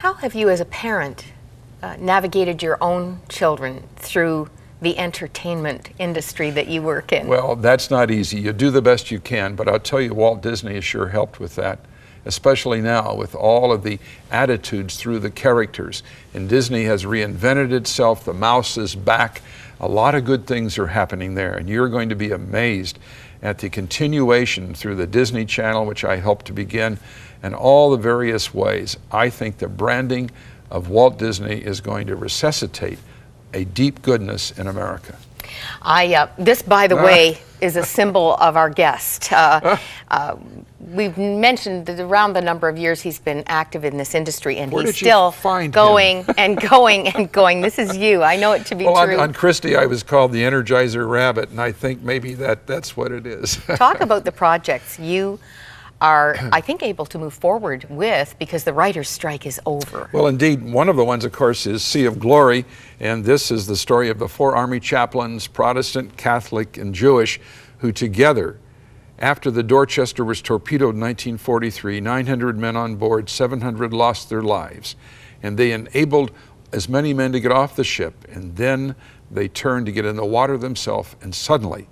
How have you as a parent navigated your own children through the entertainment industry that you work in? Well, that's not easy. You do the best you can, but I'll tell you, Walt Disney has sure helped with that, especially now with all of the attitudes through the characters. And Disney has reinvented itself. The mouse is back. A lot of good things are happening there, and you're going to be amazed at the continuation through the Disney Channel, which I helped to begin, and all the various ways. I think the branding of Walt Disney is going to resuscitate a deep goodness in America. This, by the way, is a symbol of our guest. We've mentioned that around the number of years he's been active in this industry, and he's still going and going and going. This is you. I know it to be true. On Christie, I was called the Energizer Rabbit, and I think maybe that's what it is. Talk about the projects you are, I think, able to move forward with, because the writer's strike is over. Well, indeed, one of the ones, of course, is Sea of Glory, and this is the story of the 4 Army chaplains, Protestant, Catholic, and Jewish, who together, after the Dorchester was torpedoed in 1943, 900 men on board, 700 lost their lives, and they enabled as many men to get off the ship, and then they turned to get in the water themselves, and suddenly,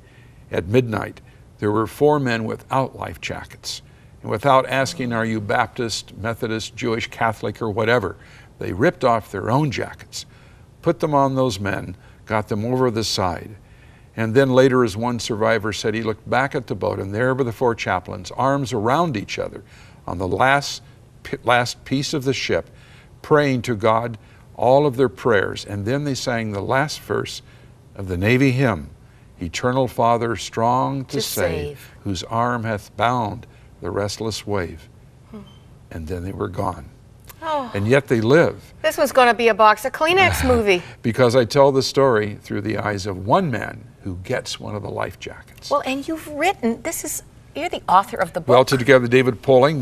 at midnight, there were 4 men without life jackets. And without asking, are you Baptist, Methodist, Jewish, Catholic, or whatever, they ripped off their own jackets, put them on those men, got them over the side. And then later, as one survivor said, he looked back at the boat, and there were the 4 chaplains, arms around each other, on the last piece of the ship, praying to God all of their prayers. And then they sang the last verse of the Navy hymn, Eternal Father, strong to save, whose arm hath bound the restless wave. And then they were gone. Oh. And yet they live. This was going to be a box of Kleenex movie. Because I tell the story through the eyes of one man who gets one of the life jackets. Well, and you've written, you're the author of the book. Well, together David Poling,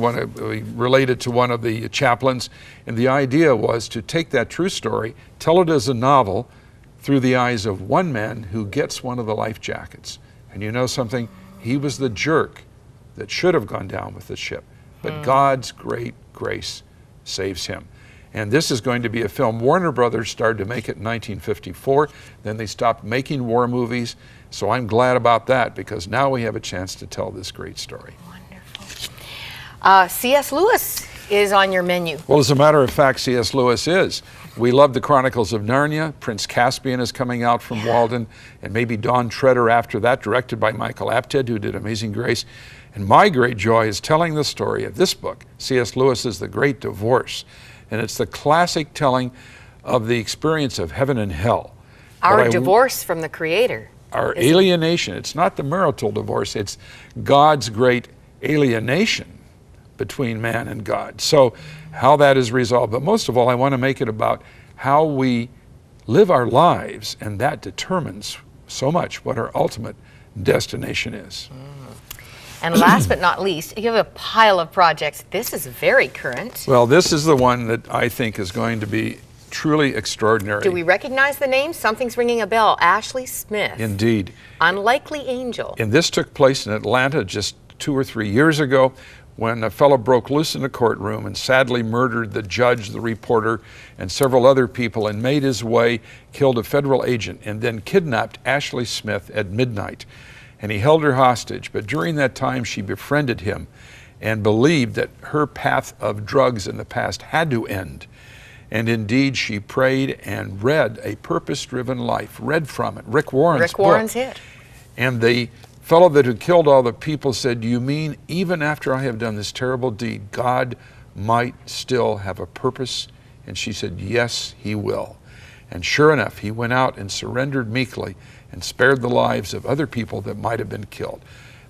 related to one of the chaplains, and the idea was to take that true story, tell it as a novel through the eyes of one man who gets one of the life jackets. And you know something? He was the jerk that should have gone down with the ship, but God's great grace saves him. And this is going to be a film. Warner Brothers started to make it in 1954, then they stopped making war movies, so I'm glad about that, because now we have a chance to tell this great story. Wonderful. C.S. Lewis is on your menu. Well, as a matter of fact, C.S. Lewis is. We love the Chronicles of Narnia. Prince Caspian is coming out from Walden, and maybe Dawn Treader after that, directed by Michael Apted, who did Amazing Grace. And my great joy is telling the story of this book, C.S. Lewis's The Great Divorce. And it's the classic telling of the experience of heaven and hell. Our divorce from the Creator. Our alienation. It's not the marital divorce, it's God's great alienation between man and God. So how that is resolved. But most of all, I want to make it about how we live our lives, and that determines so much what our ultimate destination is. And last but not least, you have a pile of projects. This is very current. Well, this is the one that I think is going to be truly extraordinary. Do we recognize the name? Something's ringing a bell. Ashley Smith. Indeed. Unlikely Angel. And this took place in Atlanta just 2 or 3 years ago, when a fellow broke loose in a courtroom and sadly murdered the judge, the reporter, and several other people, and made his way, killed a federal agent, and then kidnapped Ashley Smith at midnight. And he held her hostage, but during that time she befriended him and believed that her path of drugs in the past had to end. And indeed, she prayed and read A Purpose-Driven Life, read from it, Rick Warren's book. Warren's hit. And the fellow that had killed all the people said, "You mean even after I have done this terrible deed, God might still have a purpose?" And she said, "Yes, he will." And sure enough, he went out and surrendered meekly and spared the lives of other people that might have been killed.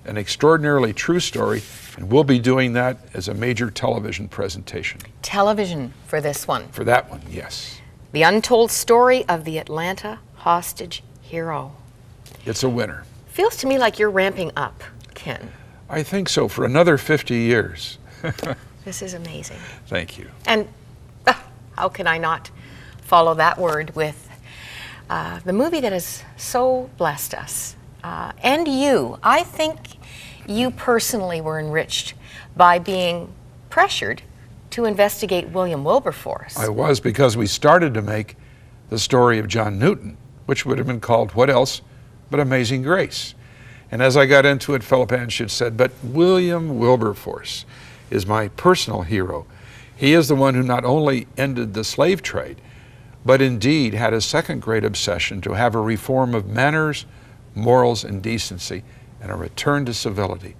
An extraordinarily true story, and we'll be doing that as a major television presentation. Television for this one. For that one, yes. The Untold Story of the Atlanta Hostage Hero. It's a winner. Feels to me like you're ramping up, Ken. I think so, for another 50 years. This is amazing. Thank you. And how can I not follow that word with the movie that has so blessed us, and you. I think you personally were enriched by being pressured to investigate William Wilberforce. I was, because we started to make the story of John Newton, which would have been called what else but Amazing Grace. And as I got into it, Philip Anschutz said, but William Wilberforce is my personal hero. He is the one who not only ended the slave trade, but indeed had a second great obsession to have a reform of manners, morals, and decency, and a return to civility.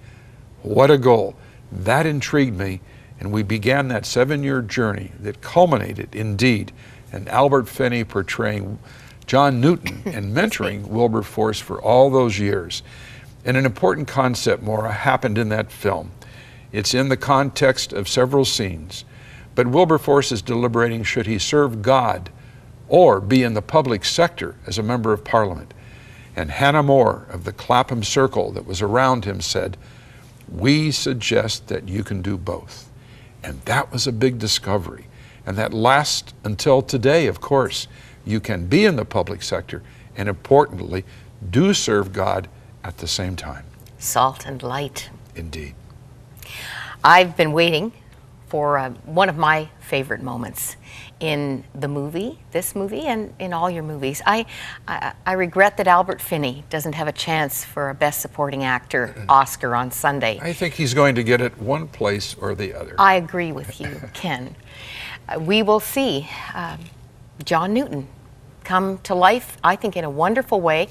What a goal. That intrigued me, and we began that 7-year journey that culminated, indeed, in Albert Finney portraying John Newton and mentoring Wilberforce for all those years. And an important concept, Maura, happened in that film. It's in the context of several scenes, but Wilberforce is deliberating should he serve God or be in the public sector as a member of Parliament. And Hannah More of the Clapham Circle that was around him said, we suggest that you can do both. And that was a big discovery. And that lasts until today, of course. You can be in the public sector and, importantly, do serve God at the same time. Salt and light. Indeed. I've been waiting for one of my favorite moments in the movie, this movie, and in all your movies. I regret that Albert Finney doesn't have a chance for a Best Supporting Actor Oscar on Sunday. I think he's going to get it one place or the other. I agree with you, Ken. We will see John Newton come to life, I think, in a wonderful way.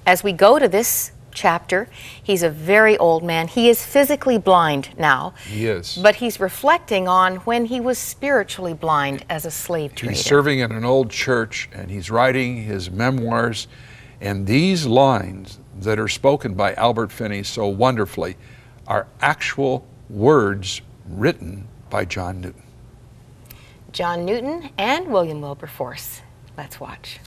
As we go to this chapter, he's a very old man. He is physically blind now. He is. But he's reflecting on when he was spiritually blind as a slave trader. He's serving in an old church, and he's writing his memoirs. And these lines that are spoken by Albert Finney so wonderfully are actual words written by John Newton. John Newton and William Wilberforce. Let's watch.